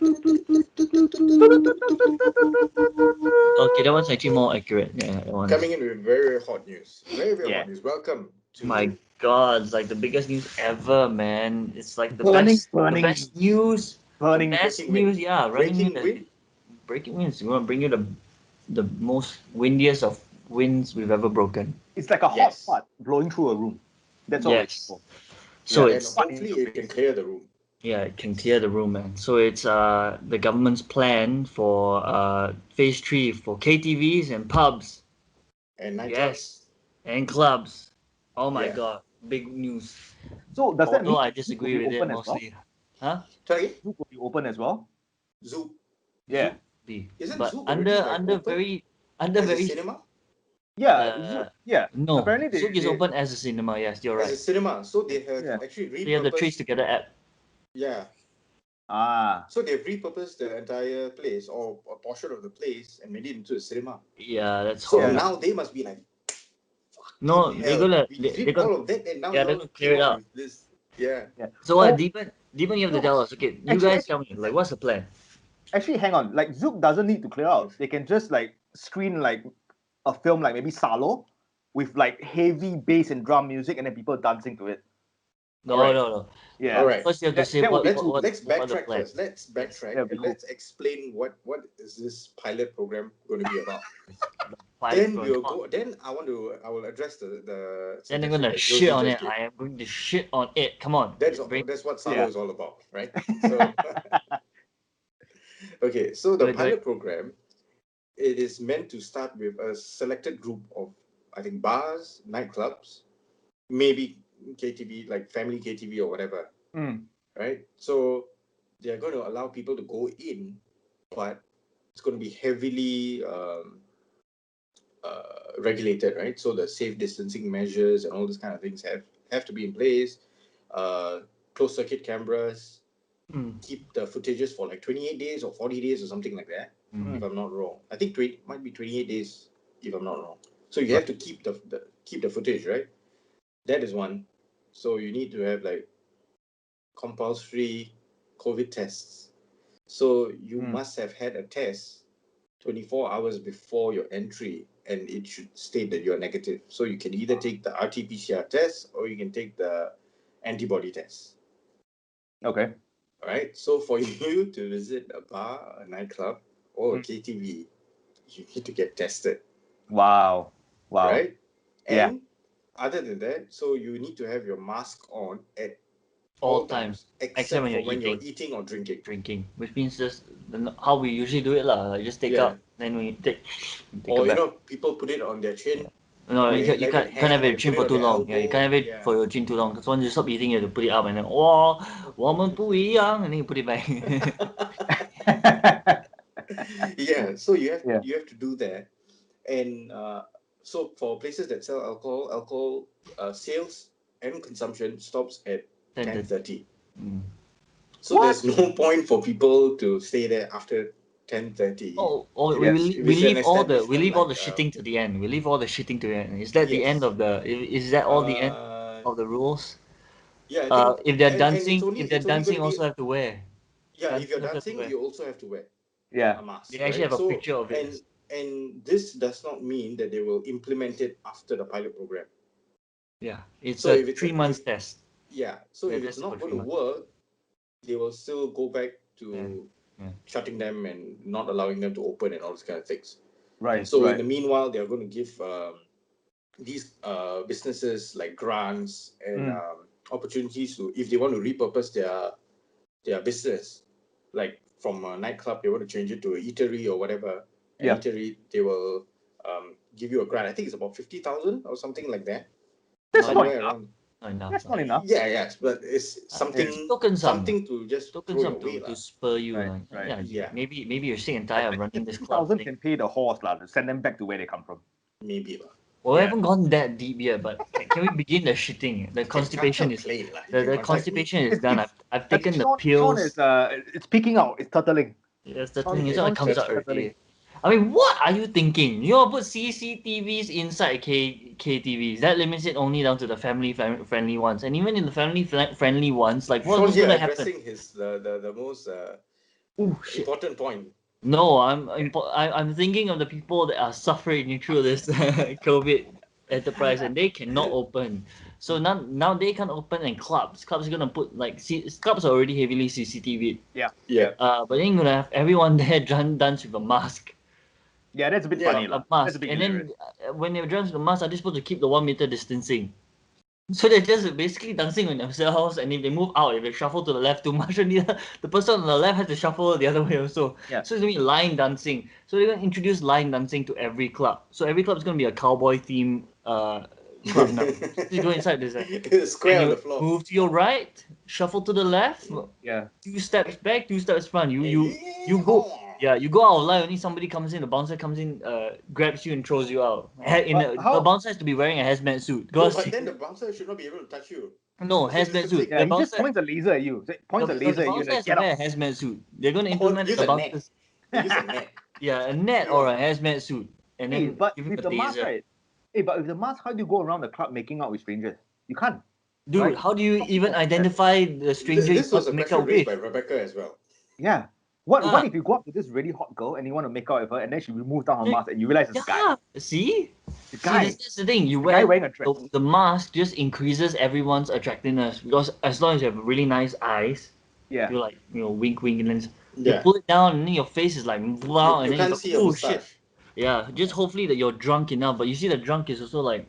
Okay, that one's actually more accurate. Yeah, that one. Coming in with very, very hot news. Very, very Yeah. hot news. Welcome to My God, it's like the biggest news ever, man. It's like the Burning, best, burning the best news, Burning. best breaking wind. news. Yeah, running Breaking news. wind. Breaking news. We want to bring you the most windiest of winds we've ever broken. It's like a hot Yes. spot blowing through a room. That's all it's Yes. for. So Yeah. And it's hopefully it can clear the room. yeah, it can clear the room, man. So it's the government's plan for phase 3 for KTVs and pubs. And nightclubs. Yes, and clubs. Oh my Yeah. God, big news. So does that mean Although I Zouk will disagree be with it open as well? mostly. Huh? Sorry? Zouk will be open as well? Zouk. Yeah. Isn't But Zouk under already, like, under open very under as a very cinema? Yeah. Zouk, yeah. no. Apparently Zouk is open as a cinema. Yes, you're As a right. cinema. So they have Yeah. actually They have the Trace repurposed. Together app. Yeah. Ah. So they've repurposed the entire place or a portion of the place and made it into a cinema. Yeah, that's So horrible. now they must be like, No, hell, they're gonna we they, did they're gonna all of that and now yeah, you they're all gonna clear came it out out. with this. Yeah. Yeah. So what, Oh, Deepan, you have to no. tell us. Okay, you Actually- guys tell me, like, what's the plan? Actually, hang on. Like Zouk doesn't need to clear out. They can just like screen like a film like maybe Salo with like heavy bass and drum music and then people dancing to it. No, Alright. no. Yeah. All right. First, you have to That- say that would what, be Let's cool. let's what are the backtrack plans. first. Let's backtrack that'd be and cool. let's explain what is this pilot program going to be about. The pilot Then program, we'll come on. go. Then I will address the Then they're suggestion gonna that shit Josie on just it. gave. I am going to shit on it. Come on. That's Bring- what Salo Yeah. is all about, right? So okay, so the Wait. pilot program, it is meant to start with a selected group of, I think, bars, nightclubs, maybe KTV, like family KTV or whatever, Mm. right? So they're going to allow people to go in, but it's going to be heavily regulated, right? So the safe distancing measures and all these kind of things have to be in place. Closed circuit cameras, Mm. keep the footages for like 28 days or 40 days or something like that, Mm. if I'm not wrong. I think might be 28 days, if I'm not wrong. So you have to keep the footage, right? That is one. So you need to have like compulsory COVID tests. So you must have had a test 24 hours before your entry, and it should state that you're negative. So you can either take the RT-PCR test or you can take the antibody test. Okay. All right. So for you to visit a bar, a nightclub, or a KTV, you need to get tested, Wow. right? Yeah. And other than that, so you need to have your mask on at All times, except when for you're when you're eating. eating or drinking. Drinking, which means just how we usually do it, lah. Like just take Yeah. out, then we take Or a bath. people put it on their chin. No, They you let can't, it you can't have hang, it they chin put for it too on their long. Yeah, you can't have it elbow. for your chin too long. Because once you stop eating, you have to put it up and then, wow, 我们不一样, and then you put it back. Yeah. So you have Yeah. you have to do that, and so for places that sell alcohol sales and consumption stops at 10:30. Mm. So there's no point for people to stay there after 10:30. Oh, If we it's- if we it's an leave all the establishment all the like, shitting to the end. We leave all the shitting to the end. Is that the end yes. of the? Is that all the end of the rules? Yeah, I think, If they're and dancing, it's only gonna be, also have to wear. yeah, if you're dancing also have to dancing, wear. you also have to wear a Yeah. mask. They actually right? have a picture of it. And this does not mean that they will implement it after the pilot program. Yeah, it's So a if it's 3 months test. Yeah, so Yeah, if it's that's not for going to 3 work, they will still go back to Yeah. shutting them and not allowing them to open and all these kind of things. Right. So right. in the meanwhile, they are going to give these businesses like grants and opportunities to, if they want to repurpose their business, like from a nightclub, they want to change it to a eatery or whatever. An Yeah. eatery, they will give you a grant. I think it's about 50,000 or something like that. That's not Somewhere enough. around. Not enough. That's not enough. Yeah, but it's something token sum. something to just Token throw sum your way, to lah. spur you. Right, Like, right. Yeah, Yeah. maybe you're sick and tired of running this club 2,000 thing. can pay the horse lah to send them back to where they come from. Maybe lah. Well, we Yeah. haven't gone that deep yet, but can we begin the shitting? The constipation is the constipation is done. I've I think taken the Sean pills. is it's peeking out. It's turtling. Yes, the Sean- thing is Sean it comes is out every turtling. day. I mean, what are you thinking? You'll put CCTVs inside KTVs. That limits it only down to the family friendly ones. And even in the family friendly ones, like Sean what's here going to happen? addressing his the most Oh shit. Important point. No, I'm thinking of the people that are suffering through this COVID enterprise and they cannot open. So now they can't open, and clubs are gonna put like clubs are already heavily CCTV. Yeah. Yeah. But then you're gonna have everyone there dance with a mask. Yeah, that's a bit Yeah, funny, A lah. That's a mask, bit and hilarious. then when they're dance with the mask, are they supposed to keep the 1 meter distancing? So they're just basically dancing with themselves, and if they move out, if they shuffle to the left too much, and the person on the left has to shuffle the other way also. Yeah. So it's gonna be line dancing. So they're gonna introduce line dancing to every club. So every club is gonna be a cowboy theme club now. You go inside, there's It's a square and on you the floor. move to your right, shuffle to the left, Yeah. 2 steps back, 2 steps front. You go. Yeah, you go out of line. Only somebody comes in. The bouncer comes in, grabs you and throws you out. The bouncer has to be wearing a hazmat suit. No, Because but then the bouncer should not be able to touch you. no Social hazmat suit. distancing. Yeah, he just points a laser at you. Points a laser The at you and bouncer like, has to get wear out. a hazmat suit. They're going to Or implement use the a net. bouncers. They use a net. Yeah, a net or a hazmat suit, and Hey, then but give him with a the mask, taser. right? Hey, but with the mask, how do you go around the club making out with strangers? You can't. Dude, right? how do you even identify the stranger you This was want to a make question out raised with? by Rebecca as well. Yeah. What Ah. if you go up to this really hot girl and you want to make out with her and then she removes down her Hey, mask and you realize it's a guy? Yeah, see? The See, guy. that's the thing. You The guy wear wearing a dress. the mask just increases everyone's attractiveness because as long as you have really nice eyes, Yeah. you're like, wink, wink, and then you Yeah. pull it down, and then your face is like, wow, You and then can't you're see like, a oh shit. moustache. Yeah, just hopefully that you're drunk enough. But you see, the drunk is also like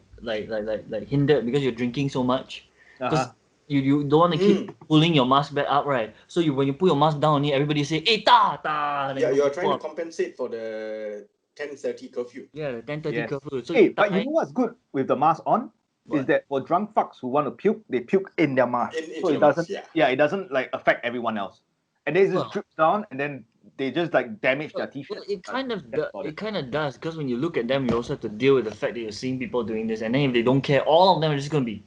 hindered because you're drinking so much. Because Uh-huh. you don't want to keep pulling your mask back up, right? So when you put your mask down, everybody say, "Hey, ta ta." Yeah, you're trying to compensate for the 10:30 curfew. Yeah, the 10:30 Yes. curfew. So Hey, you but you know what's good with the mask on? Is What? that for drunk fucks who want to puke, they puke in their mask. Into So the it mask, doesn't yeah. it doesn't like affect everyone else. And then it just Well- drips down and then they just like damage their Well, t-shirt. it kind of That's about it kind of does because when you look at them, you also have to deal with the fact that you're seeing people doing this, and then if they don't care, all of them are just gonna be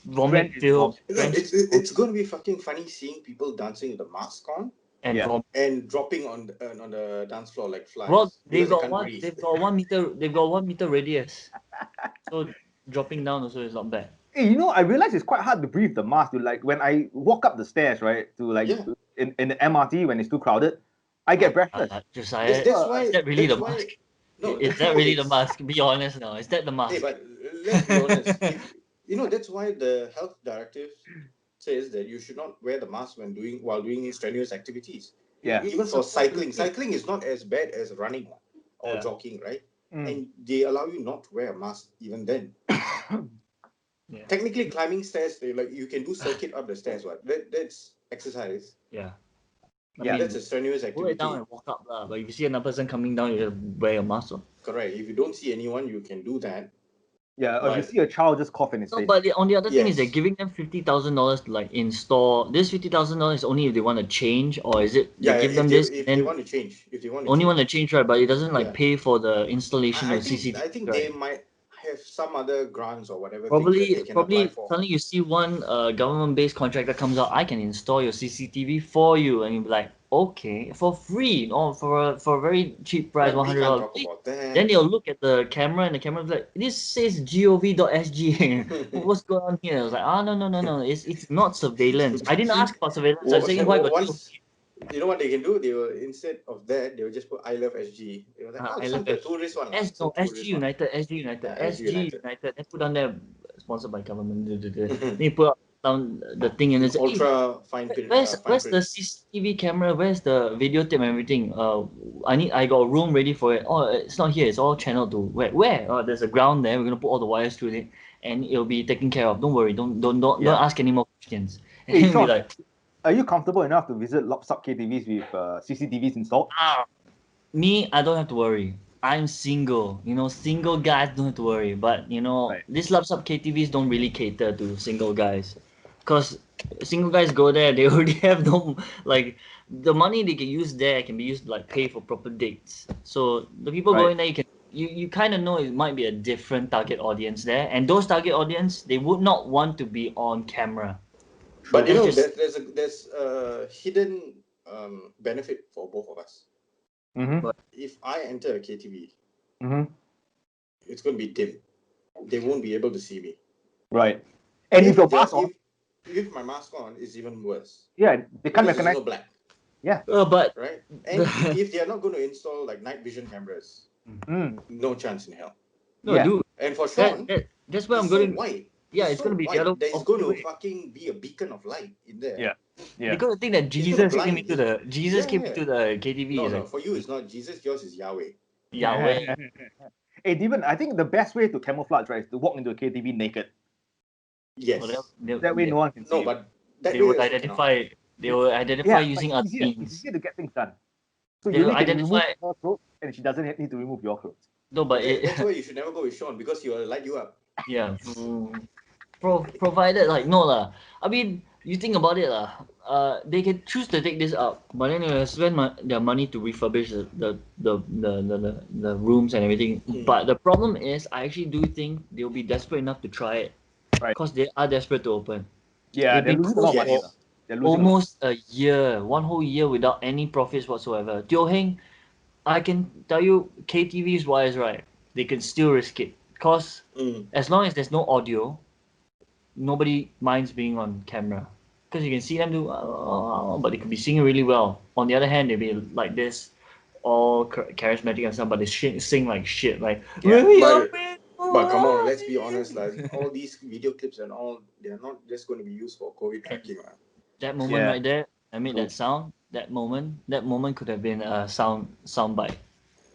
vomit Drenched in filled, vomit. It's going to be fucking funny seeing people dancing with the mask on and Yeah. vomit. and dropping on the dance floor like flies. Well, because they can't breathe. they've got 1 meter, they've got 1 meter radius, so dropping down also is not bad. Hey, I realize it's quite hard to breathe the mask. Like when I walk up the stairs, right, to like Yeah. in the MRT when it's too crowded, I get breathless. Josiah, That's why. is that really that's the why, mask? No, Is that really the it's- mask? Be honest now. Is that the Hey, mask? but let's be honest. If that's why the health directive says that you should not wear the mask while doing strenuous activities. Yeah. Even for cycling. Cycling is not as bad as running or Yeah. jogging, right? Mm. And they allow you not to wear a mask even then. Yeah. Technically, climbing stairs, you can do circuit up the stairs. What? That's exercise. Yeah. I Yeah. mean, That's a strenuous pull activity. it down and walk up lah. But if you see another person coming down, you just wear your mask. Lor. Correct. If you don't see anyone, you can do that. Yeah, or if you But- see a child just cough in his No, face. but on the other thing is they're Yes. giving them $50,000 to like install. This $50,000 is only if they want to change, or is it Yeah, they give if them they, this if and they want to change, if they want to only change. want to change, right? But it doesn't like Yeah. pay for the installation I of think CCTV. I think right? they might have some other grants or whatever things Probably, that they can apply for. suddenly you see one government-based contractor comes out. I can install your CCTV for you, and you'll be like, okay, for free, or for a very cheap price, But we can't $100. talk about that. Then they'll look at the camera, and the camera will be like, this says gov.sg. What's going on here? I was like, no. It's not surveillance. I didn't ask for surveillance. I was saying why got Once, you know what they can do? They will, instead of that, they will just put I love SG. They were like, I this love one's the it. tourist one. SG tourist one. United, SG United, Yeah, SG United. United. Then put down there, sponsored by government. Then you put down the thing and it's Ultra fine print. where's the CCTV camera? Where's the video tape and everything? I got a room ready for it. Oh, it's not here. It's all channeled to where? Oh, there's a ground there. We're gonna put all the wires through it, and it'll be taken care of. Don't worry. Don't Yeah. ask any more questions. And Hey, then be Sean, like, are you comfortable enough to visit Lobsub KTVs with CCTVs installed? me, I don't have to worry. I'm single. Single guys don't have to worry. But Right. these laptop KTVs don't really cater to single guys, because single guys go there, they already have no like the money they can use there can be used to like pay for proper dates. So the people Right. going there, you kind of know it might be a different target audience there, and those target audience they would not want to be on camera. But That's just- there's a hidden benefit for both of us. Mm-hmm. If I enter a KTV, Mm-hmm. it's going to be dim. They won't be able to see me. Right. And if your mask on, If my mask on, it's even worse. yeah, they can't Because there's recognize. no black. Yeah. But right? And if they are not going to install like night vision cameras, no chance in hell. no, Yeah. dude, And for Sean, that's where I'm it's so going. wide. Yeah, It's it's gonna so be the wide other that it's going opposite to way. fucking be a beacon of light in there. Yeah. Yeah. Because the thing that It's gonna Jesus came blind into you. came into the KTV No, is no, like for you it's not Jesus. Yours is Yahweh. Yahweh. Hey, even I think the best way to camouflage, right, is to walk into a KTV naked. Well, Yes. That way, no one can see No, you. but that they way would also cannot. identify. They will identify Yeah, but using it's other easier. It's means. easier to get things done. So They you will only can remove identify. her clothes, and she doesn't need to remove your clothes. No, but That's why you should never go with Sean because he will light you up. yeah. Provided like no lah. I mean, you think about it lah. They can choose to take this out, but then they will spend their money to refurbish the rooms and everything. But the problem is, I actually do think they'll be desperate enough to try it, Right. because they are desperate to open. Yeah, They've they're been losing a lot of closed money. Yes. They're losing a lot. almost a year, one whole year without any profits whatsoever. Teo Heng, I can tell you, KTVs wise, right, they can still risk it, because as long as there's no audio, nobody minds being on camera, because you can see them do, but they could be singing really well. On the other hand, they'll be like this, all charismatic and stuff, but they sing like shit, like Yeah. But come on, let's be honest, like all these video clips and all, they're not just going to be used for COVID tracking. that moment Yeah. right there, I made Nope. that sound. That moment could have been a sound bite.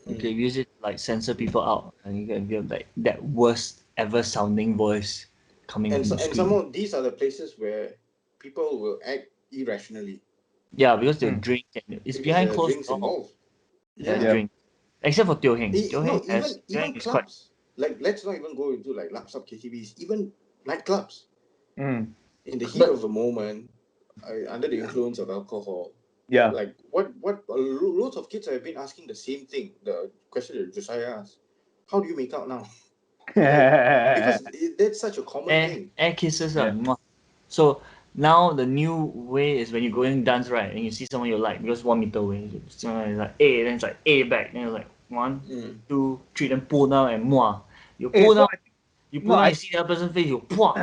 You could use it to, like, censor people out, and you can get like that worst ever sounding voice coming And from the and screen. some more, these are the places where people will act irrationally. Yeah, because they'll drink and it's Because behind there are closed drinks doors. involved. There's Yeah. drink, except for Teo Heng. Teo Heng No, has even is quite. clubs. Like, let's not even go into like laptop KTVs, even nightclubs. In the heat But- of the moment, under the influence of alcohol, Yeah. like what loads of kids have been asking the same thing. The question that Josiah asked: how do you make out now? Because that's such a common thing. Air kisses Yeah. mwah. So now the new way is when you go in dance, right, and you see someone you like, because 1 meter away, someone is like A, then it's like A back, then it's like 1, 2, 3, then pull down and mwah. You Hey, pull so down, you pull down, you see the other person's face, you pwah.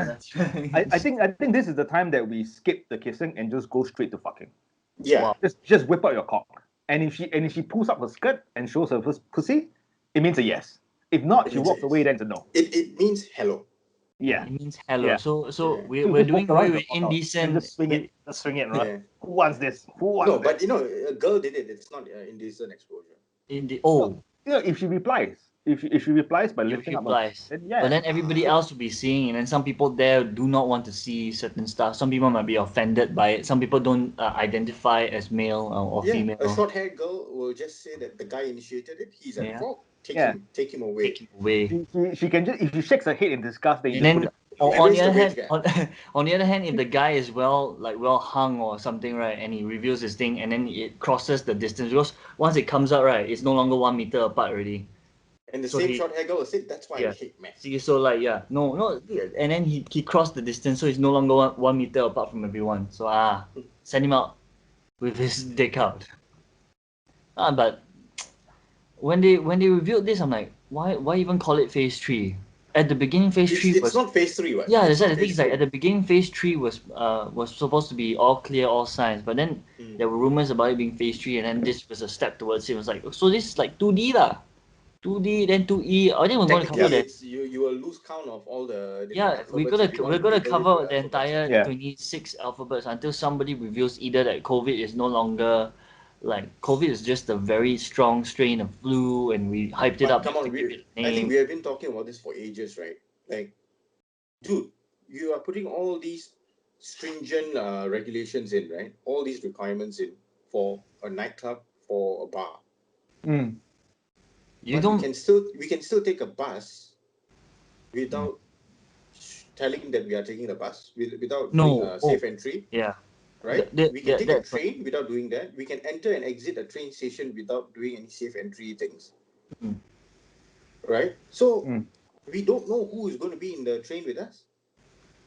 I think this is the time that we skip the kissing and just go straight to fucking. Yeah. Wow. Just whip out your cock. And if she pulls up her skirt and shows her pussy, it means a yes. If not, It she means walks a yes. away, then it's a no. It means hello. Yeah. It means hello. Yeah. So Yeah. we're Just doing walk around away with with your cock out and indecent. just swing it. Just swing it, right? Yeah. Who wants this? Who wants No, this? but a girl did it. It's not indecent exposure. In the If she replies, if she replies by If lifting she up, replies. then yeah. But then everybody else will be seeing, and then some people there do not want to see certain stuff. Some people might be offended by it. Some people don't identify as male or female. A short-haired girl will just say that the guy initiated it. He's at Yeah. fault. Take Yeah. him. Take him away. Take him away. She can just, if she shakes her head in disgust, then you And just then put it. on the Erase the other wage hand, gap. on the other hand, if the guy is well hung or something, right, and he reveals his thing, and then it crosses the distance, because once it comes out, right, it's no longer 1 meter apart already. And the So same he- short-haired girl will say, "That's why I Yeah. hate men." See, so like no, and then he crossed the distance, so he's no longer 1 meter apart from everyone. So send him out with his dick out. But when they revealed this, I'm like, why even call it phase 3? At the beginning, phase 3 It's was not phase 3, what? yeah. It's That's why not the thing phase is, like, 3. at the beginning, phase 3 was supposed to be all clear, all signs, but then there were rumors about it being phase 3, and then this was a step towards it. It was like, so this is like 2D lah. 2D, then 2E. I think we're going to cover Technically, that. it's you will lose count of all the different Yeah, we're alphabets if you want to gonna label it cover with the alphabets. entire Yeah. 26 alphabets until somebody reveals either that COVID is no longer, like, COVID is just a very strong strain of flu, and we hyped it But up come just on, to give it a I think name. we have been talking about this for ages, right? Like, dude, you are putting all these stringent regulations in, right? All these requirements in for a nightclub, for a bar. You But don't. we can still take a bus without telling that we are taking the bus, without doing No. a safe entry, Yeah. right? We can take a That's train without doing that. We can enter and exit a train station without doing any safe entry things, right? So we don't know who is going to be in the train with us.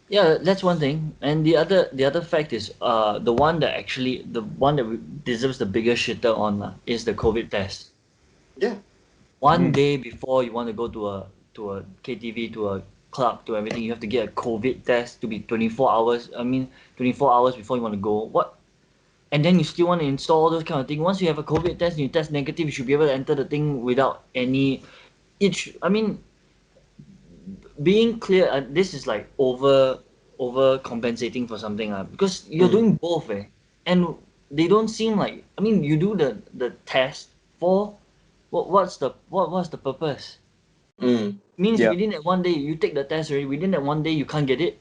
Yeah, that's one thing. And the other fact is, the one that deserves the biggest shitter on is the COVID test. Yeah. One day before you want to go to a KTV, to a club, to everything, you have to get a COVID test to be 24 hours. I mean, 24 hours before you want to go. What? and then you still want to install all those kind of things. Once you have a COVID test and you test negative, you should be able to enter the thing without any. I mean, being clear, this is like over compensating for something, because you're doing both, and they don't seem like. I mean, you do the test for what's the purpose? Means Yeah. within that one day you take the test already. Within that one day you can't get it.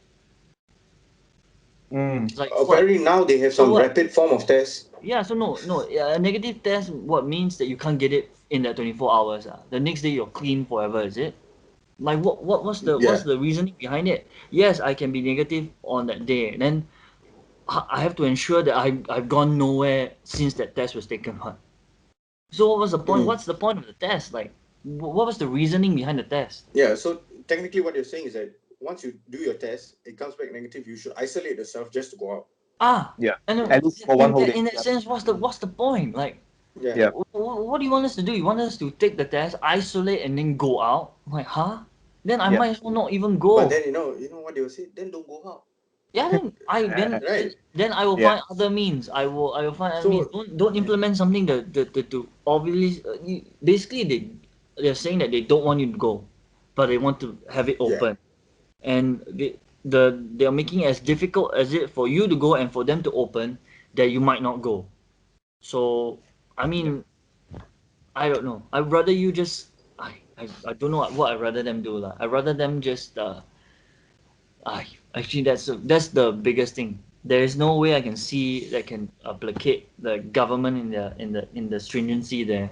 Like what? Apparently now they have So some what? rapid form of test. Yeah. So no. A negative test. What means that you can't get it in that 24 hours? The next day you're clean forever. Is it? Like what's Yeah. the reasoning behind it? Yes, I can be negative on that day. Then I have to ensure that I've gone nowhere since that test was taken. Huh? So what was the point? What's the point of the test? Like, what was the reasoning behind the test? Yeah. So technically, what you're saying is that once you do your test, it comes back negative. You should isolate yourself just to go out. Yeah. And At least for one in whole that day. in that Yeah. sense, what's the point? Like, Yeah. Yeah. what do you want us to do? You want us to take the test, isolate, and then go out? Like, huh? Then I Yeah. might as well not even But go. then you know what they will say. Then don't go out. Yeah, Right. then I will Yeah. find other means. I will find other means. So Don't implement something to obviously basically they're saying that they don't want you to go, but they want to have it yeah. open, and they're making it as difficult as it for you to go and for them to open that you might not go. So I mean, I don't know. I'd rather you just I don't know what I'd rather them do lah. I'd rather them just actually that's the biggest thing. There is no way I can see that can placate the government in the stringency there,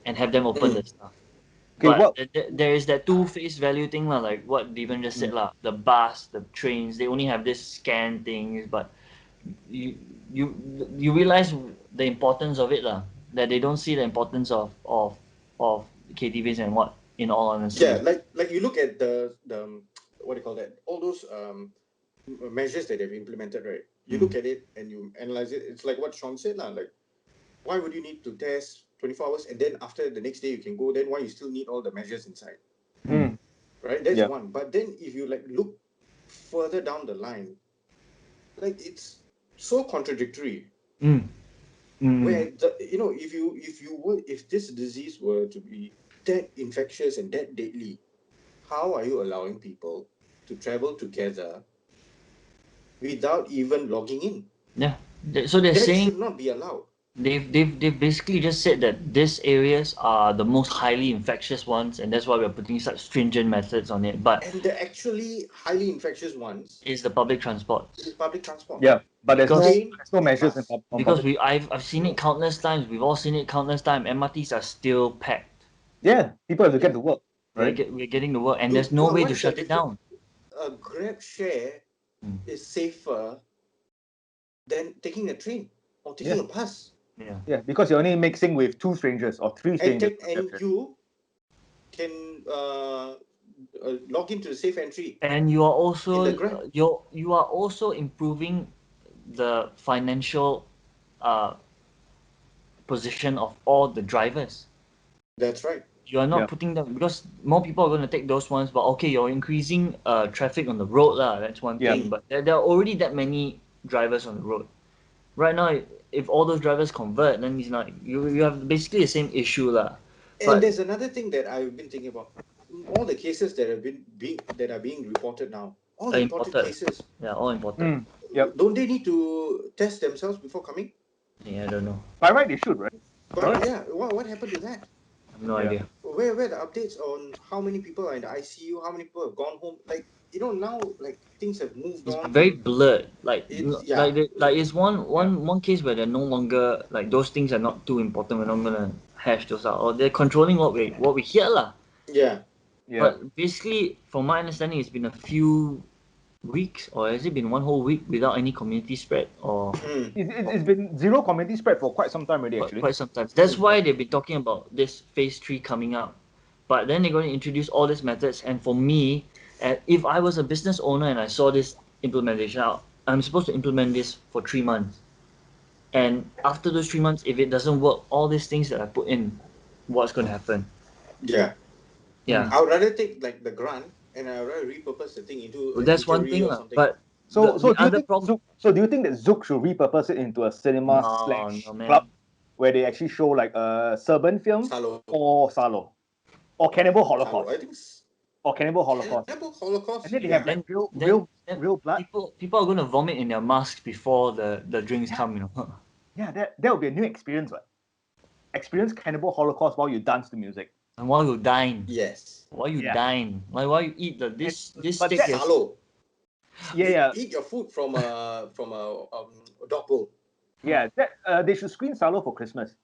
and have them open the stuff. Okay. But What? there is that two face value thing lah, like what Devon just said lah. The bus, the trains, they only have this scan things, but you you you realize the importance of it lah. That they don't see the importance of KTVs and what. In all Yeah. honesty, Like you look at the what do you call that? All those measures that they've implemented, right? You look at it and you analyze it. It's like what Sean said, lah. Like, why would you need to test 24 hours and then after the next day you can go? Then why you still need all the measures inside, right? That's Yeah. one. But then if you like look further down the line, like it's so contradictory. Where if this disease were to be that infectious and that deadly, how are you allowing people to travel together without even logging in? yeah. So they're That saying should not be allowed. they've basically just said that these areas are the most highly infectious ones, and that's why we're putting such stringent methods on it. But And the actually highly infectious ones it's the public transport. is public transport. Yeah. But Because there's no and measures bus. on because public. I've seen it countless times. We've all seen it countless times. MRTs are still packed. Yeah. People have to get Yeah. to work. Right. We're getting to work, and Dude, there's no way what to is the shut it difference? down. A Grab share is safer than taking a train or taking a bus. Yeah. Yeah. Because you're only mixing with two strangers or three strangers. And you can log into the safe entry. And you are also In the Grab. you are also improving the financial position of all the drivers. That's right. You are not Yeah. putting them because more people are going to take those ones. But okay, you're increasing traffic on the road lah. That's one Yeah. thing. But there are already that many drivers on the road. Right now, if all those drivers convert, then it's not you have basically the same issue lah. And But there's another thing that I've been thinking about. All the cases that have that are being reported now, all imported cases. Yeah, all imported. Yep. Don't they need to test themselves before coming? Yeah, I don't know. By right, they should, right? But yeah, what happened to that? I have no Yeah. idea. Where the updates on how many people are in the ICU, how many people have gone home? Like now, like things have moved It's on. very blurred. Like It's- like yeah. like it's one case where they're no longer like those things are not too important. We're not gonna hash those out. Or they're controlling what we hear lah. Yeah. Yeah. But basically, from my understanding, it's been a few weeks, or has it been one whole week without any community spread, or It's been zero community spread for quite some time already, actually. quite sometimes. That's why they've been talking about this phase 3 coming up. But then they're going to introduce all these methods, and for me, if I was a business owner and I saw this implementation out, I'm supposed to implement this for 3 months. And after those 3 months, if it doesn't work, all these things that I put in, what's going to happen? Yeah. Yeah. I would rather take like the grant and I would rather repurpose the thing into That's one eatery thing or lah. something. But So, The do you other think problem- do you think that Zouk should repurpose it into a cinema No, man. club where they actually show like Serbian films Salo. or Salo or Cannibal Salo. Holocaust I think or Cannibal Holocaust, Cannibal Holocaust. and then they Yeah. have like Then real blood. people are gonna vomit in their masks before the drinks come, you know. Yeah, that would be a new experience, right? Experience Cannibal Holocaust while you dance to music. And while you dine, Yes. while you Yeah. dine, like while you eat this but steak. that's- Is, Salo. Yeah, Eat your food from a dog bowl. yeah. That they should screen Salo for Christmas,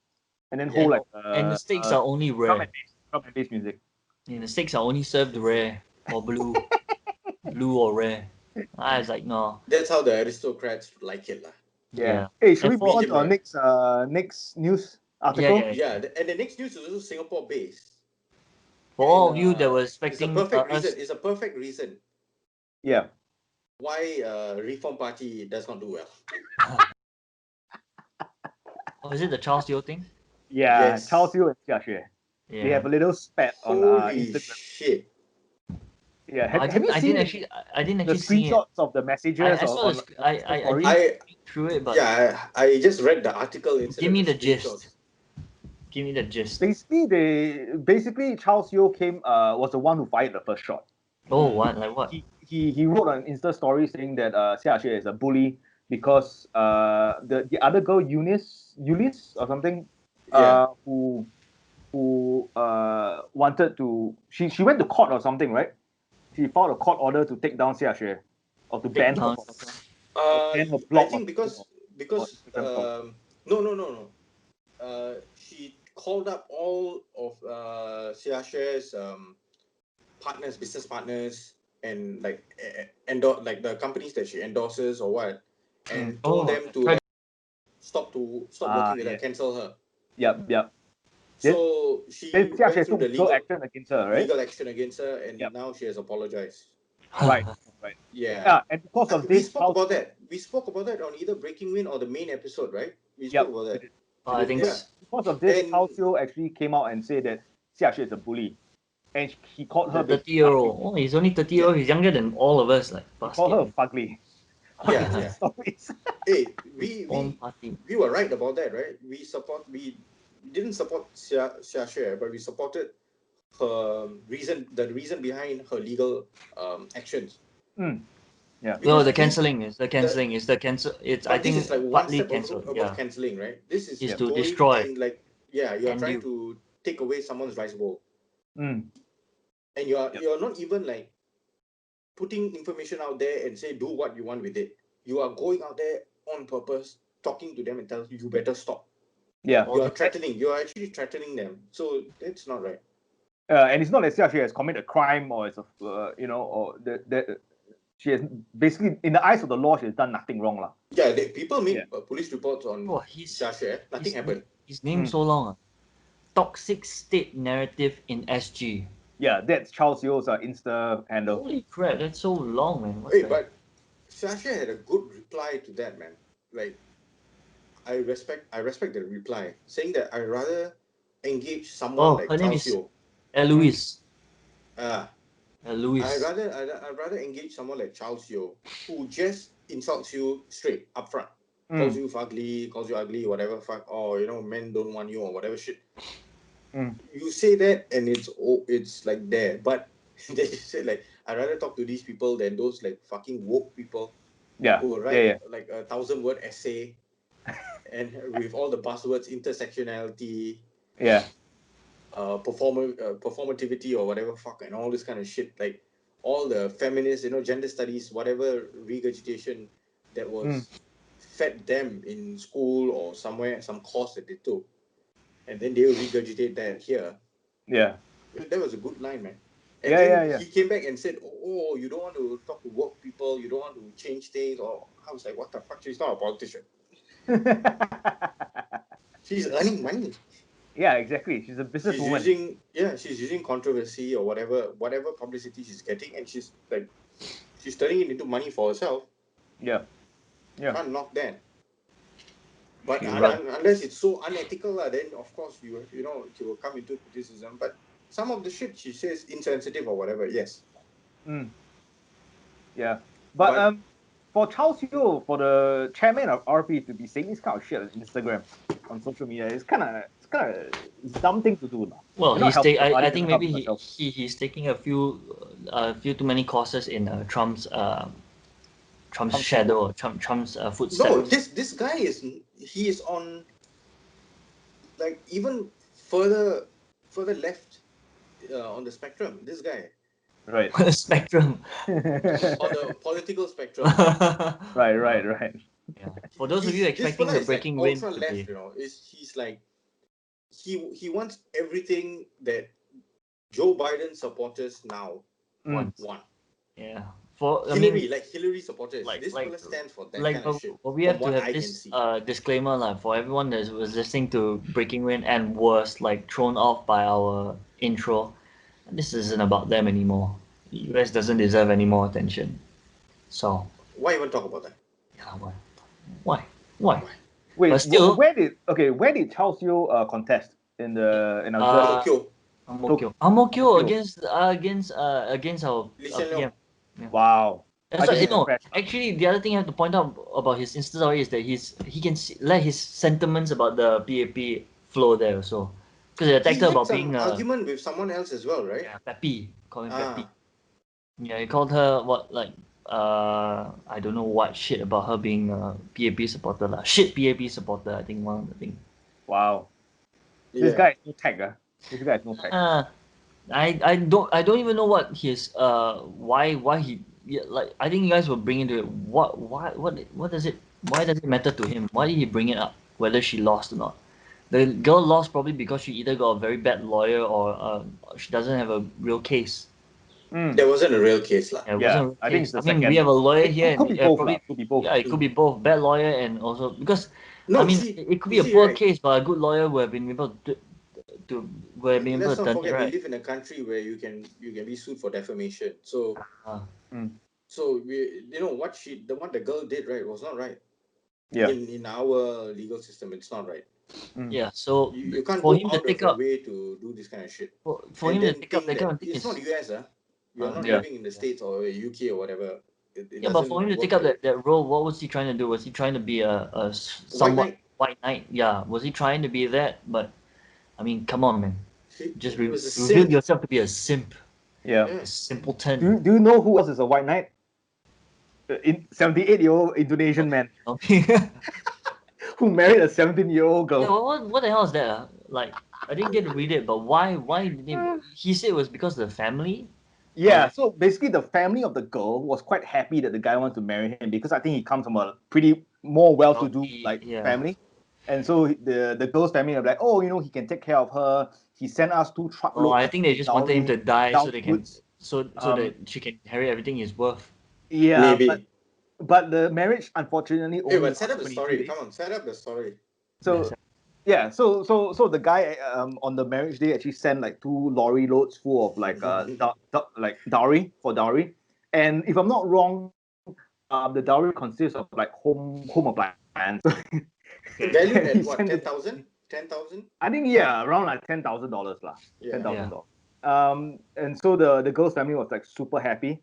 and then Yeah. hold like and the steaks are only drum rare. and bass music. And the steaks are only served rare or blue, blue or rare. I was like, no. That's how the aristocrats like it, lah. Yeah. Hey, should And we for- move on to our Medium next news article? Yeah. Yeah, and the next news is also Singapore based. For all of you that were It's a expecting perfect us, reason. It's a perfect reason Yeah. why Reform Party does not do well. oh, is it the Charles Yeo thing? Yeah, Yes. Charles Yu and Xiaxue. Yeah. They have a little spat on Holy Instagram. shit! Yeah, I have you seen didn't actually the see it. screenshots of the messages? I saw the I story? didn't read through it, but I just read the article. give me the screenshots. gist. Give me the gist. Basically Charles Yu was the one who fired the first shot. Oh, what? Like what? He wrote on Insta story saying that Xiaxue is a bully because the other girl Eunice or something who wanted to she went to court or something, right? She filed a court order to take down Xiaxue or to ban her. down. ban her I blog think or because Instagram no. She called up all of Xiaxue's business partners, and like like the companies that she endorses or what, and told them to stop working with her, yeah. cancel her. Yep. So she Then went Xiaxue through took the action against her, right? legal action against her, and Yep. now she has apologized. Right. Yeah. And because of We this, spoke about that. We spoke about that on either Breaking Wind or the main episode, right? We Yep. spoke about that. I think Yeah. Because of this, And- Cao Xiu actually came out and said that Xiaxue is a bully, and he called her. 30-year-old. Oh, he's only 30-year-old. He's younger than all of us. Like He called her basket. fugly. Yeah. Stories. Hey, Own party. we were right about that, right? We didn't support Xiaxue, but we supported her the reason behind her legal actions. Yeah. No, Because the cancelling is the cancelling. It's But I think this is like one partly step cancelled. above Yeah. cancelling, right? This is Is to going destroy. and like you're And trying to take away someone's rice bowl, Mm. and you're not even like putting information out there and say do what you want with it. You are going out there on purpose, talking to them and telling you better stop. Yeah. All You're the- threatening. You're actually threatening them. So that's not right. And it's not that Xiaxue has committed a crime or it's a or that she has basically in the eyes of the law she has done nothing wrong lah. Yeah, people make police reports on Oh, he's Xiaxue. Nothing his- happened. His name so long. Toxic state narrative in SG. Yeah, that's Charles Yu's Insta handle. Holy crap, that's so long, man. What Hey, the- but Xiaxue had a good reply to that, man. Like, I respect the reply, saying that I rather engage someone like her name Charles is Yeo. Eloise. I'd Eloise. rather engage someone like Charles Yeo, who just insults you straight up front. Mm. Calls you fugly, calls you ugly, whatever fuck, or men don't want you or whatever shit. Mm. You say that and it's like there, but they say like I'd rather talk to these people than those like fucking woke people Yeah. who write Yeah. like a 1,000-word essay and with all the buzzwords, intersectionality, Yeah. performativity or whatever fuck and all this kind of shit, like all the feminist, gender studies, whatever regurgitation that was fed them in school or somewhere, some course that they took, and then they will regurgitate that here. Yeah. That was a good line, man. And Yeah. then he came back and said, "Oh, you don't want to talk to work people, you don't want to change things." Or I was like, "What the fuck? She's not a politician. She's earning money. Yeah, exactly. She's a businesswoman. She's using controversy or whatever publicity she's getting, and she's turning it into money for herself. Yeah. Can't knock that. But You're right. unless it's so unethical, then of course you will come into criticism. But some of the shit she says insensitive or whatever, yes. Yeah. But for Charles Yeo, for the chairman of RP to be saying this kind of shit on Instagram, on social media, it's kind of dumb thing to do, lah. Well, You're not helping the party, I you're think not maybe helping yourself. he's taking a few too many courses in Trump's shadow, Trump's footsteps. No, this guy he is on like even further left on the spectrum. This guy Right. Spectrum. on the political spectrum. Right. Yeah. For those of you This expecting fella the is like breaking wind ultra today, left, you know. He's like he wants everything that Joe Biden supporters now Mm. want. yeah. For Hillary supporters. like- This like- fella stands for that like kind of shit. but we from have to what have I can this see. disclaimer like for everyone that was listening to Breaking Wind and was like thrown off by our intro. This isn't about them anymore. The US doesn't deserve any more attention. So Why even talk about that? yeah, why? Wait, But still- where did Charles Yeo contest in our Tokyo. Ang Mo Kio Tokyo. against our Lee Hsien Loong. PM. Wow. I So, think no, it's actually, the other thing I have to point out about his Insta story is that he can let his sentiments about the PAP flow there also. Because they He attacked her had about some being argument with someone else as well, right? Peppy, calling Peppy. Ah, Yeah, he called her what like I don't know what shit about her being a PAP supporter lah. Shit PAP supporter, I think one of the thing. wow. yeah. This guy is no tag, This guy is no tag. I don't even know what his why he like I think you guys will bring into it what does it why does it matter to him? Why did he bring it up? Whether she lost or not. The girl lost probably because she either got a very bad lawyer or she doesn't have a real case. Mm. There wasn't a real case, lah. Yeah, it Yeah, wasn't a real I think case. it's the I mean, second. we have a lawyer here. Could be and both, probably, lah. Could be both. Yeah, it could be both. Bad lawyer and also because No, I mean see, it could be you a see, poor right? case, but a good lawyer would have been able to would have been able Let's to not turn it forget we right. live in a country where you can be sued for defamation. So Ah. so we what the girl did, right, was not right. Yeah. In our legal system, it's not right. Yeah, so You can't for go him to out take of your up way to do this kind of shit. for And him to then take up think that kind of that thing it's is not US, you are not Yeah. living in the States or UK or whatever. It yeah, but for him to doesn't take work up like that role, what was he trying to do? Was he trying to be a somewhat knight. white knight? Yeah, was he trying to be that? But I mean, come on, man, just He was a reveal simp. yourself to be a simp, Yeah. Yeah. a simpleton. Do you know who else is a white knight? 78-year-old Indonesian man who married a 17-year-old girl. Yeah, what the hell is that? Like, I didn't get to read it, but why did he said it was because of the family? Yeah, so basically the family of the girl was quite happy that the guy wanted to marry him because I think he comes from a pretty more well-to-do Yeah. family. And so the girl's family are like, oh, he can take care of her. He sent us 2 truckloads. Oh, I think they just wanted him to die so they can goods. so that she can inherit everything he's worth. Yeah, Maybe. but the marriage unfortunately only Hey, but set up the lasted story. 22 days. Come on, set up the story. So yeah, so the guy on the marriage day actually sent like 2 lorry loads full of like dowry, and if I'm not wrong, the dowry consists of like home appliance. Valued at He what? sent it- 10,000? 10,000? I think around like $10,000 lah. Yeah. $10,000. And so the girl's family was like super happy.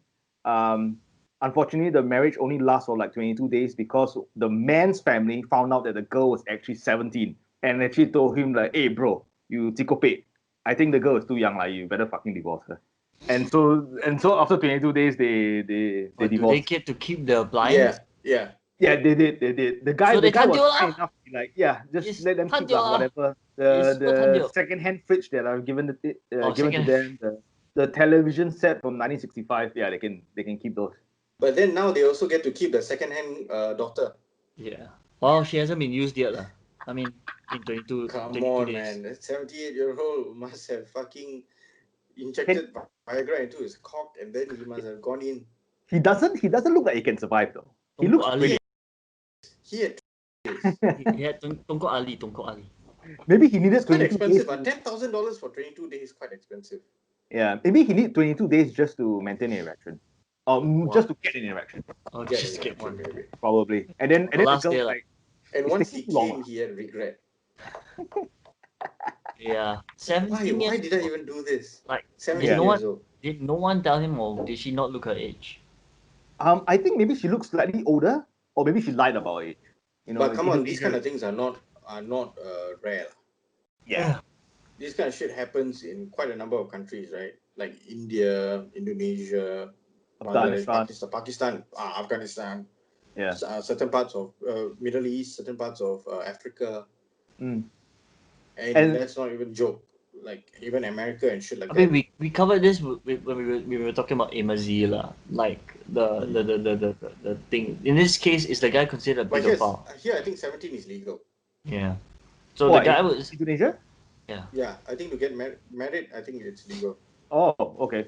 Unfortunately, the marriage only lasts for like 22 days because the man's family found out that the girl was actually 17 and actually told him like, hey bro, you tikope. I think the girl is too young, like you better fucking divorce her. And so after 22 days they But do they divorced. get to keep the appliance? Yeah. Yeah, they did. The guy So they was tandio lah. kind enough to be like, yeah, just It's let them keep tandio lah. whatever. It's not tandio. The second-hand fridge that I've given given to second-hand. them, the television set from 1965, yeah, they can keep those. But then now they also get to keep the second-hand daughter. Yeah. Well, she hasn't been used yet lah. I mean, in 22 Come 22 on, days. man. That 78-year-old must have fucking injected Viagra into his cock and then he must have gone in. He doesn't look like he can survive though. He looks Ali. He had He had Tongkok Ali. maybe he needed it's quite 22 days. expensive, but $10,000 for 22 days is quite expensive. Yeah, maybe he needed 22 days just to maintain an erection. Just to get an erection, Oh, Yeah, just get one. maybe. probably. And then the last girl day, like, And It's once he taking long, came, he had regret. Yeah. Why 17 years did I even do this? Like, 17 you know years what? old. Did no one tell him or did she not look her age? I think maybe she looks slightly older, or maybe she lied about it. But come on, these Indonesia. kind of things are not rare. Yeah. This kind of shit happens in quite a number of countries, right? Like India, Indonesia, Bangladesh, Afghanistan. Afghanistan, Yeah. certain parts of Middle East, certain parts of Africa, Mm. and that's not even joke. Like even America and shit like I that. mean, we covered this when we were talking about Amazila, like the thing. In this case, is the guy considered a But pedophile? here I think 17 is legal. Yeah. So What, the guy was Indonesia? Yeah, I think to get married, I think it's legal. Oh, okay.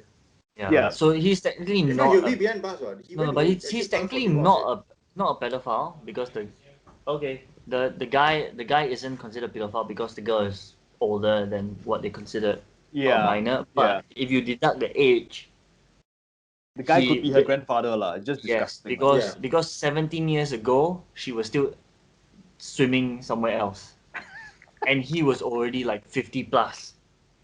yeah. Yeah. So he's technically If not, not he'll a be behind bars. What? He no, went but to he's actually file for technically divorce. not a pedophile because the guy isn't considered pedophile because the girl is older than what they considered a Yeah. minor. But if you deduct the age, The guy could be her the- grandfather, lah. Just yes, disgusting. lah. because 17 years ago she was still swimming somewhere else, and he was already like 50 plus.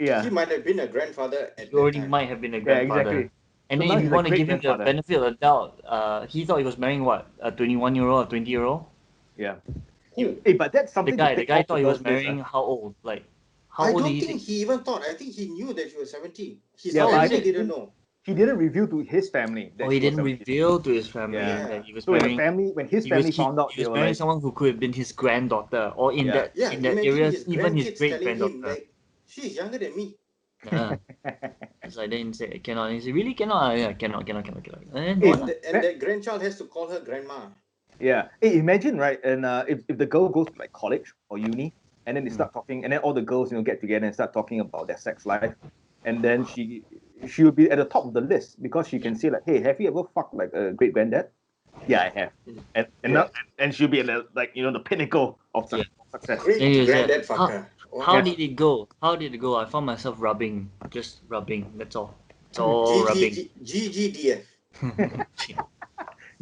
Yeah. He might have been a grandfather at He already that time. might have been a Yeah, grandfather. exactly. And So then now if he's you a want to give him the great-grandfather. benefit of the doubt, he thought he was marrying what, a 21-year-old or 20-year-old? Yeah. Who? Hey, but that's The something guy, to the take guy off thought the he was girl's list, marrying how old? Like, how I old don't did he think he even thought. I think he knew that she was 17. His Yeah, but I family think didn't know. he didn't reveal to his family that Oh, she he was didn't 17. reveal to his family Yeah. that he was So when marrying. his family found out, He they was were marrying like, someone who could have been his granddaughter, or in Yeah. Yeah, in that imagine area, his even his grandkids great telling him granddaughter. like, she's younger than me. Yeah. It's like then he said cannot. He said really cannot. Yeah, cannot. And then Hey, what? And that grandchild has to call her grandma. yeah. Hey, imagine, right? And if the girl goes to like college or uni, and then they start talking, and then all the girls, get together and start talking about their sex life, and then she will be at the top of the list because she can say like, hey, have you ever fucked like a great granddad? Yeah, I have. Yeah. And she'll be at the, like, the pinnacle of Yeah. success. Great Then he said, granddad fucker. how Wow. did it go? How did it go? I found myself rubbing, just rubbing. That's all. It's all rubbing. GGDF.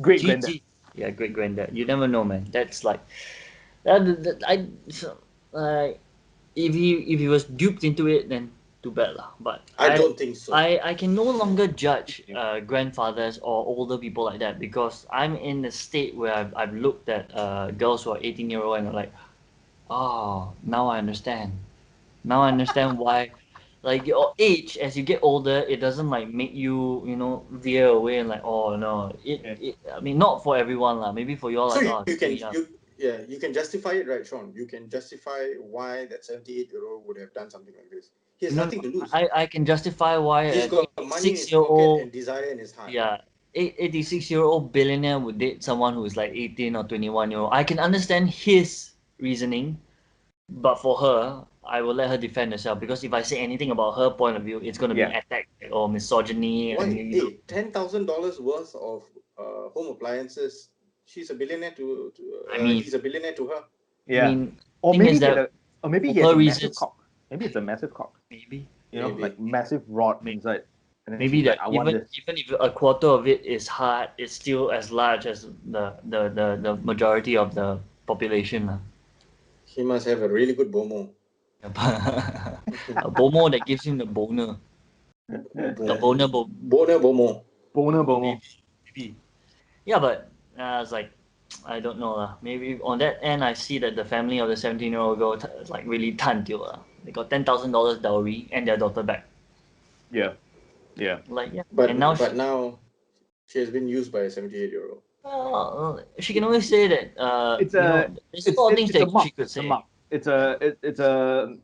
Great granddad. GG. Yeah, great granddad. You never know, man. That's like, if he was duped into it, then too bad lah. But I don't think so. I can no longer judge grandfathers or older people like that because I'm in a state where I've looked at girls who are 18-year-old and I'm like, oh, now I understand. Now I understand why. Like your age, as you get older, it doesn't like make you, veer away and like, oh no. I mean, not for everyone lah. Maybe for you all, So like, you, oh, you still can young. you can justify it, right, Sean? You can justify why that 78-year-old would have done something like this. He has No, nothing to lose. I can justify why He's an got money in his 86-year-old, pocket and desire in his heart. yeah, 86-year-old billionaire would date someone who is like 18 or 21-year-old. I can understand his reasoning, but for her, I will let her defend herself because if I say anything about her point of view, it's going to be Yeah. attack or misogyny. Why? And, Hey, $10,000 worth of home appliances. She's a billionaire I mean, he's a billionaire to her. Yeah. I mean, Or thing maybe is that he for has her a massive reasons, cock. Maybe it's a massive cock. maybe. Maybe. Like massive rod Maybe. inside. And then Maybe she's that like, I want even this. if a quarter of it is hard, it's still as large as the majority of the population. lah. He must have a really good bomo. A bomo that gives him the boner. The boner Boner bomo. Boner boner. maybe. Yeah, but it's like I don't know lah. Maybe on that end, I see that the family of the 17-year-old girl like really 探丢 lah. They got $10,000 dowry and their daughter back. Yeah. Yeah. Like yeah, But and now now she has been used by a 78-year-old. she can always say that. It's there's a lot of things it's a that mark. she could It's a say. mark. It's a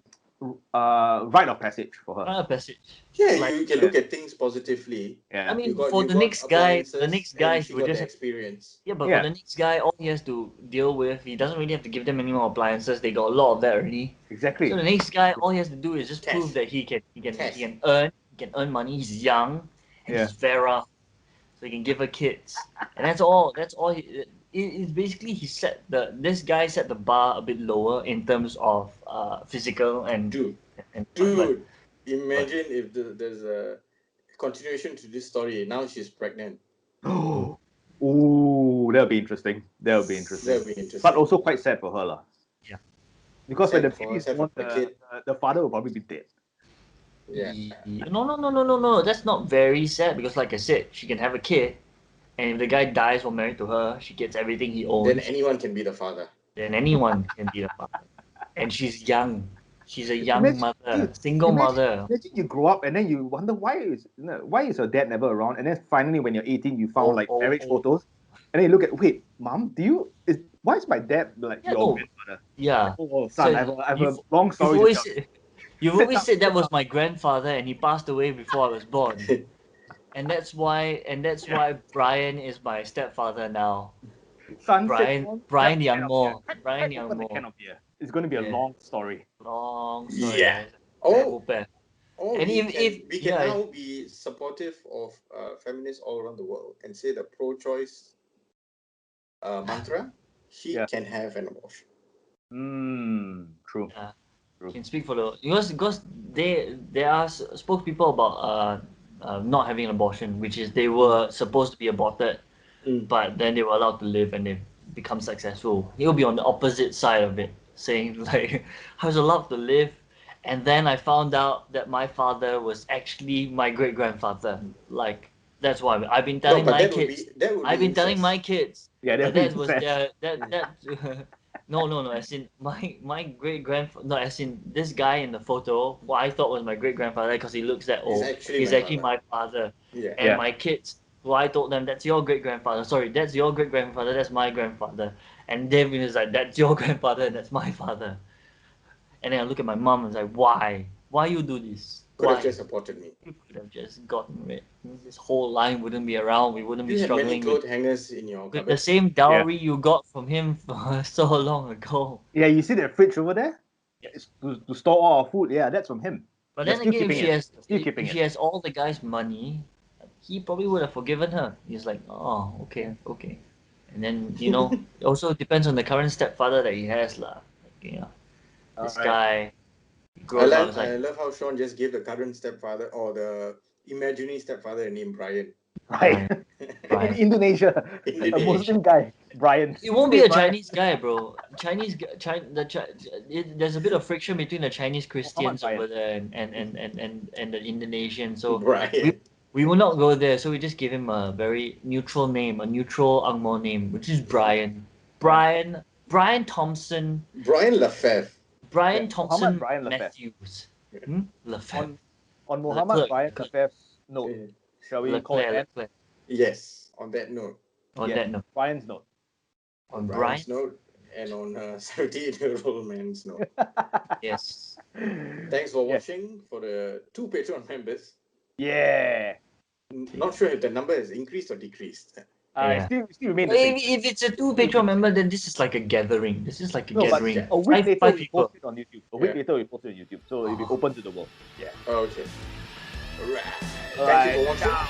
rite of passage for her. Passage. Yeah, Like, you can look at things positively. Yeah. I mean, You got, for you the got next guy, appliances, he she would got just the experience. yeah, but Yeah. for the next guy, all he has to deal with, he doesn't really have to give them any more appliances. They got a lot of that already. Exactly. So the next guy, all he has to do is just Cash. prove that he can Cash. earn money. He's young and Yeah. he's Vera, so he can give her kids, and that's all. That's all. It's basically this guy set the bar a bit lower in terms of physical and Dude, imagine if there's a continuation to this story. Now she's pregnant. Ooh, that'll be interesting. That'll be interesting. But also quite sad for her, lah. Yeah. Because when the Sad for baby is her, sad born, for the kid. the father will probably be dead. Yeah. No. That's not very sad because, like I said, she can have a kid, And if the guy dies or married to her, she gets everything he Then owns. anyone can be the father. Then anyone can be the father. And she's young. She's a young Imagine- mother, dude, single mother. Imagine you grow up and then you wonder why is your dad never around, and then finally when you're 18 you found like marriage photos, and then you look at, wait, mom, why is my dad like Yeah, your no. grandfather? Yeah. Oh son, So I have a you've- long story to tell. You've always said that was my grandfather, and he passed away before I was born. And that's why Brian is my stepfather now. Son, Brian Youngmore. Brian Open the can Youngmore. of beer. It's going to be a Yeah. long story. Long story. Yeah. Oh. Or And we can now be supportive of feminists all around the world and say the pro-choice mantra, she can have an abortion. True. True. Can speak for the because there are spokespeople about not having an abortion, which is they were supposed to be aborted, but then they were allowed to live and they become successful. He'll be on the opposite side of it, saying like, I was allowed to live, and then I found out that my father was actually my great grandfather. Like that's why I've been telling my kids. I've been telling my kids. Yeah, that was that. No. As in my great grandfather. No, as in this guy in the photo, who I thought was my great grandfather because he looks that old. He's actually my father. Yeah. And my kids, who I told them that's your great grandfather. Sorry, that's your great grandfather. That's my grandfather. And David is like, that's your grandfather. And that's my father. And then I look at my mom and was like, why? Why you do this? Could Why? have just supported me. You could have just gotten rid. This whole line wouldn't be around. We wouldn't be You had many struggling clothes hangers in your with cupboard. the same dowry you got from him for so long ago. Yeah, you see that fridge over there? It's to store all our food. Yeah, that's from him. But They're then still again, keeping if she has all the guy's money, he probably would have forgiven her. He's like, oh, okay. And then, it also depends on the current stepfather that he has, lah. This guy grows up I like, love how Sean just gave the current stepfather or the imaginary stepfather a name Brian. Right. Brian. In Indonesia, a Muslim guy, Brian. It won't be a Chinese guy, bro. There's a bit of friction between the Chinese Christians Brian. over there and the Indonesian. So Brian. we will not go there. So we just give him a very neutral name, a neutral Angmo name, which is Brian. Brian Thompson. Brian Lefebvre. Brian Thompson Brian Lefebvre. Matthews. Lefebvre. On Muhammad Leclerc. Brian Lefebvre's note, shall we call it? Leclerc. Yes, on that note. On that note. Brian's note. On Brian's Brian's note and on 78-year-old man's note. Yes. Thanks for watching for the 2 Patreon members. Yeah. Not sure if the number has increased or decreased. Still remain the same. If it's a 2 Patreon member, then this is like a gathering. This is like a gathering. But a week later five we people. post it on YouTube. A week later we post it on YouTube. So it'll be open to the world. Yeah. Okay. Alright. Thank you for watching. Ciao.